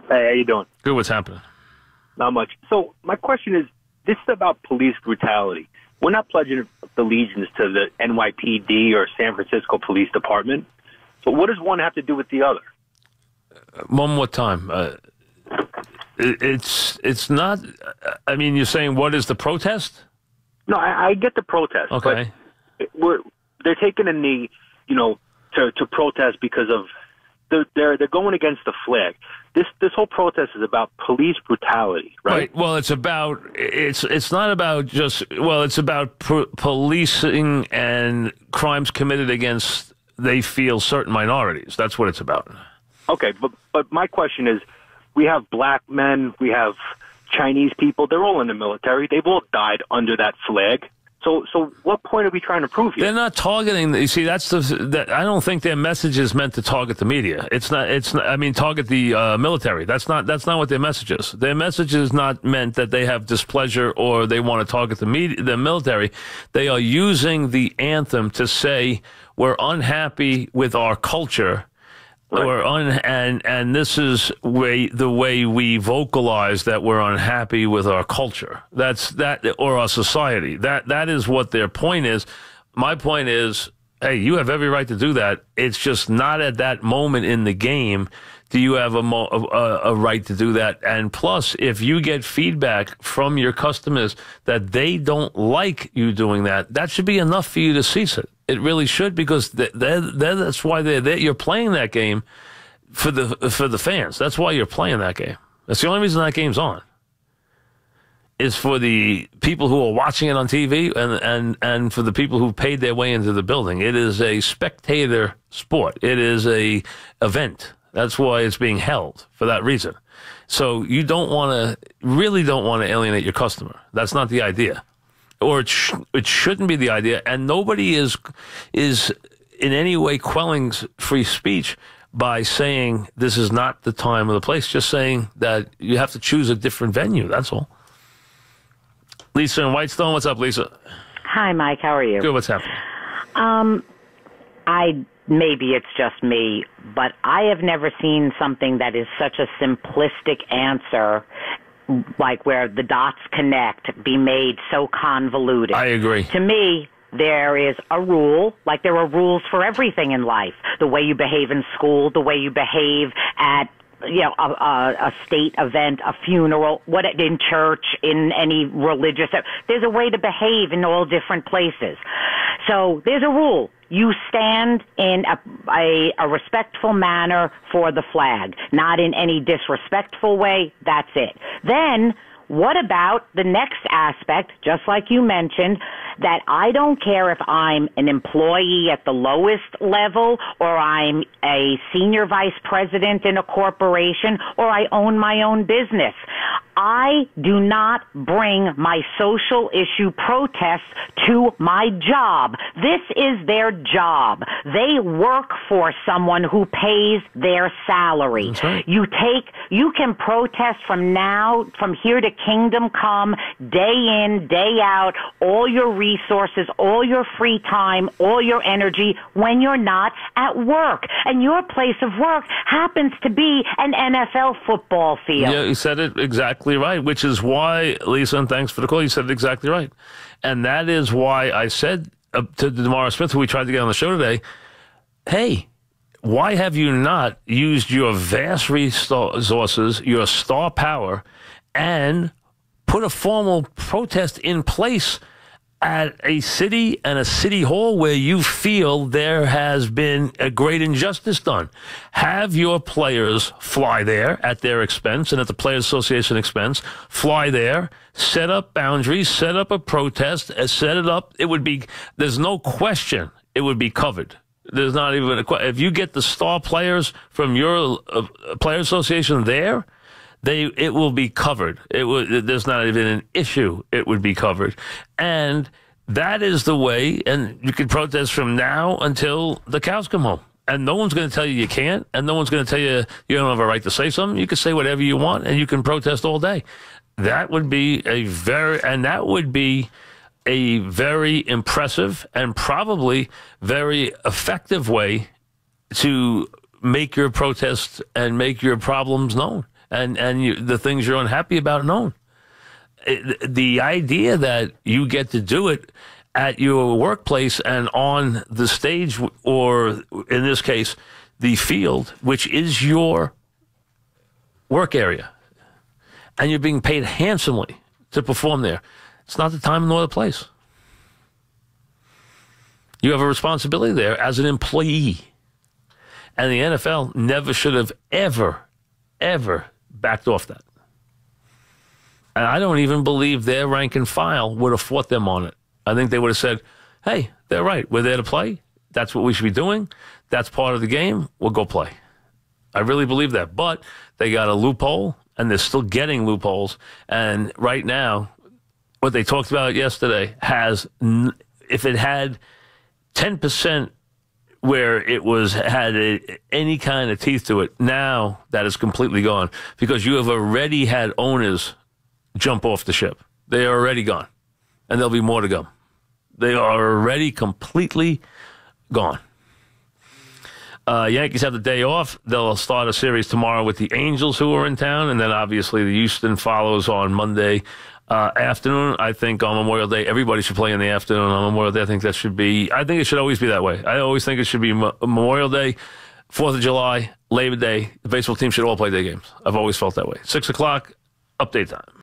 Hey, how you doing? Good, what's happening? Not much. So my question is, this is about police brutality. We're not pledging allegiance to the NYPD or San Francisco Police Department. So what does one have to do with the other? One more time. It's not. I mean, you're saying what is the protest? No, I get the protest. Okay. But they're taking a knee, to protest because of they're going against the flag. This whole protest is about police brutality, right? Well, it's not about just it's about policing and crimes committed against they feel certain minorities. That's what it's about. Okay, but my question is, we have black men, we have Chinese people. They're all in the military. They've all died under that flag. So what point are we trying to prove here? They're not targeting. You see, I don't think their message is meant to target the media. It's not. I mean, target the military. That's not what their message is. Their message is not meant that they have displeasure or they want to target the military. They are using the anthem to say we're unhappy with our culture. Right. And this is the way we vocalize that we're unhappy with our culture. Or our society. That is what their point is. My point is, hey, you have every right to do that. It's just not at that moment in the game do you have a right to do that. And plus, if you get feedback from your customers that they don't like you doing that, that should be enough for you to cease it. It really should, because that's why they're there. You're playing that game for the fans. That's why you're playing that game. That's the only reason that game's on. Is for the people who are watching it on TV and for the people who paid their way into the building. It is a spectator sport. It is a event. That's why it's being held, for that reason. So you really don't want to alienate your customer. That's not the idea. Or it shouldn't be the idea, and nobody is in any way quelling free speech by saying this is not the time or the place, just saying that you have to choose a different venue, that's all. Lisa in Whitestone, what's up, Lisa? Hi, Mike, how are you? Good, what's happening? Maybe it's just me, but I have never seen something that is such a simplistic answer, like where the dots connect, be made so convoluted. I agree. To me, there is a rule, like there are rules for everything in life. The way you behave in school, the way you behave at a state event, a funeral, in church, in any religious. There's a way to behave in all different places. So there's a rule. You stand in a respectful manner for the flag, not in any disrespectful way. That's it. Then, what about the next aspect, just like you mentioned, that I don't care if I'm an employee at the lowest level or I'm a senior vice president in a corporation or I own my own business. I do not bring my social issue protests to my job. This is their job. They work for someone who pays their salary. That's right. You can protest from here to kingdom come, day in, day out, all your resources, all your free time, all your energy when you're not at work. And your place of work happens to be an NFL football field. Yeah, you said it exactly right, which is why, Lisa, and thanks for the call, you said it exactly right. And that is why I said to Demar Smith, who we tried to get on the show today, hey, why have you not used your vast resources, your star power, and put a formal protest in place at a city and a city hall where you feel there has been a great injustice done? Have your players fly there at their expense and at the Players Association expense, fly there, set up boundaries, set up a protest, set it up. There's no question it would be covered. There's not even a question. If you get the star players from your Players Association there, it will be covered. There's not even an issue. It would be covered. And that is the way, and you can protest from now until the cows come home. And no one's going to tell you can't, and no one's going to tell you don't have a right to say something. You can say whatever you want, and you can protest all day. That would be a very impressive and probably very effective way to make your protests and make your problems known. and the things you're unhappy about known. The idea that you get to do it at your workplace and on the stage, or in this case, the field, which is your work area, and you're being paid handsomely to perform there, it's not the time nor the place. You have a responsibility there as an employee. And the NFL never should have ever backed off that. And I don't even believe their rank and file would have fought them on it. I think they would have said, hey, they're right. We're there to play. That's what we should be doing. That's part of the game. We'll go play. I really believe that. But they got a loophole, and they're still getting loopholes. And right now, what they talked about yesterday has, if it had 10% where it had any kind of teeth to it, now that is completely gone, because you have already had owners jump off the ship. They are already gone, and there'll be more to go. They are already completely gone. Yankees have the day off. They'll start a series tomorrow with the Angels, who are in town, and then obviously the Houston follows on Monday afternoon. I think on Memorial Day, everybody should play in the afternoon on Memorial Day. I think it should always be that way. I always think it should be Memorial Day, 4th of July, Labor Day. The baseball team should all play their games. I've always felt that way. 6 o'clock, update time.